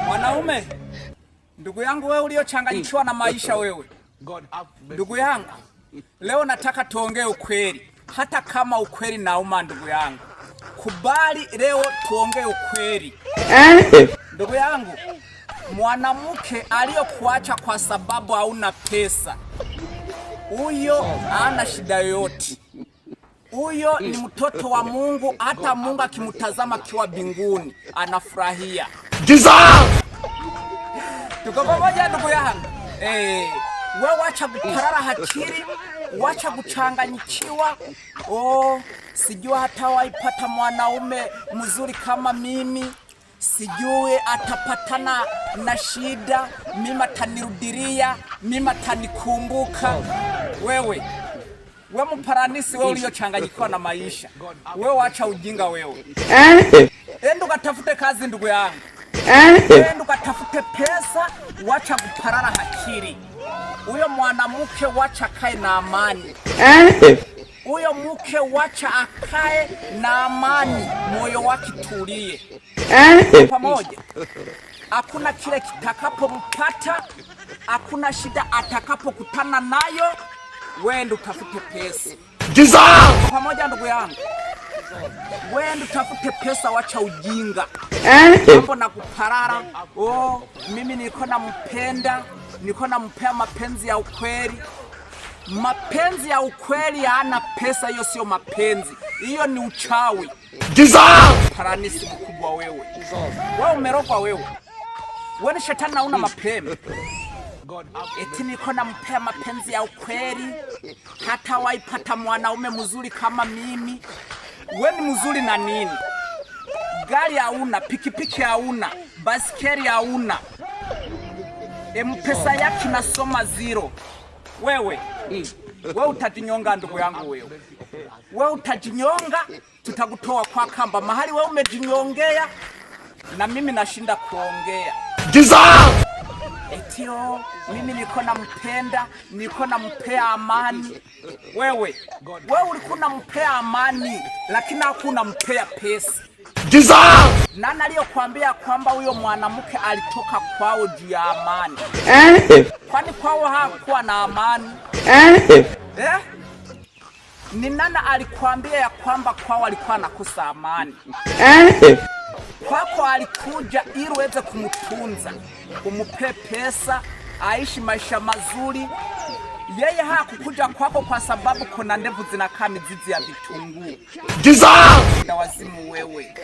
Mwanaume, ndugu yangu wewe uliochanganyikiwa na maisha wewe. Ndugu yangu, leo nataka tuongee ukweli. Hata kama ukweli nauma ndugu yangu. Kubali leo tuongee ukweli. Ndugu yangu, mwanamke aliyokuacha kwa sababu hauna pesa, huyo hana shida yoyote. Huyo ni mtoto wa Mungu, hata Mungu akimtazama kiwa mbinguni anafurahia. Tuko pamoja ndugu yangu. Wewe wacha kuparara akili, wacha kuchanganyikiwa. Sijui hata waipata mwanaume mzuri kama mimi. Sijui atapatana na shida, mimi atanirudiria, mimi atanikumbuka. Wewe mparanisi wewe uliochanganyikiwa na maisha. Wewe wacha ujinga wewe. Enda ukatafute kazi ndugu yangu. Enda ukatafute pesa, wacha kuparara akili. Huyo mwanamke wacha akae na amani. Huyo mke wacha akae na amani, moyo wake tulie. Pamoja. Hakuna kile kitakapompata, hakuna shida atakapokutana nayo. Wende utafute pesa. Pamoja ndugu yangu. Wende utafute pesa, wacha ujinga. Mambo na kuparara. Mimi niko nampenda, niko nampea mapenzi ya ukweli. Mapenzi ya ukweli hana pesa, hiyo sio mapenzi. Hiyo ni uchawi. Paranisi mkubwa wewe. Wewe umerogwa wewe. Wewe ni shetani na una mapembe. Eti niko nampea mapenzi ya ukweli. Hata waipata mwanaume mzuri kama mimi. Wewe ni mzuri na nini? Gari hauna, pikipiki hauna, basikeli hauna. Mpesa yake nasoma zero. Wewe utajinyonga ndugu yangu wewe. Wewe utajinyonga, tutakutoa kwa kamba. Mahali wewe umejinyongea na mimi nashinda kuongea. Etio, mimi niko nampenda, niko nampea amani. Wewe ulikuwa unampea amani, lakini hakuna mpea pesa. Nani aliyokuambia kwamba huyo mwanamke alitoka kwao juu ya amani? Kwani kwao hakuwa na amani? Ni nani alikwambia ya kwamba kwao alikuwa anakosa amani? Kwako alikuja ili uweze kumtunza, umpe pesa, aishi maisha mazuri. Yeye hakukuja kwako kwa sababu kuna ndevu zinakaa mizizi ya vitunguu. Na wazimu wewe.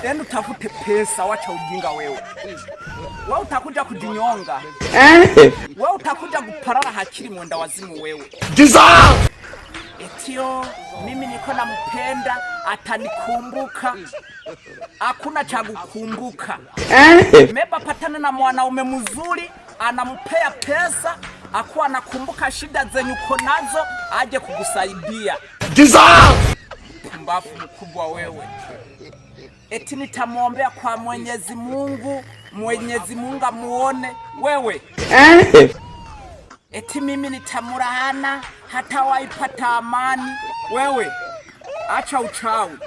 Enda utafute pesa, wacha ujinga wewe. Wewe utakuja kujinyonga. Wewe utakuja kuparara akili, mwenda wazimu wewe. Etio, mimi niko nampenda, atanikumbuka. Hakuna cha kukumbuka. Meba patana na mwanaume mzuri, anampea pesa, akuwa anakumbuka shida zenye uko nazo, aje kukusaidia. Mbafu mkubwa wewe. Eti nitamwombea kwa Mwenyezi Mungu, Mwenyezi Mungu amuone wewe. Eti mimi nitamurahana, hata waipata amani. Wewe acha uchawi,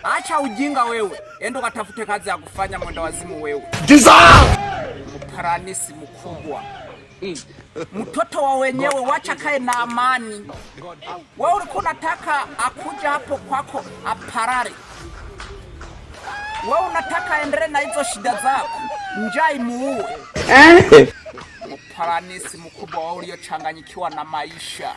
acha ujinga wewe. Endo katafute kazi ya kufanya, mwenda wazimu wewe. Mparanisi mkubwa. Mtoto wa wenyewe wacha kae na amani. Wewe ulikuwa unataka akuja hapo kwako aparare. Wewe unataka aendelee na hizo shida zako, njaa imuue. Mparanisi mkubwa wewe uliochanganyikiwa na maisha.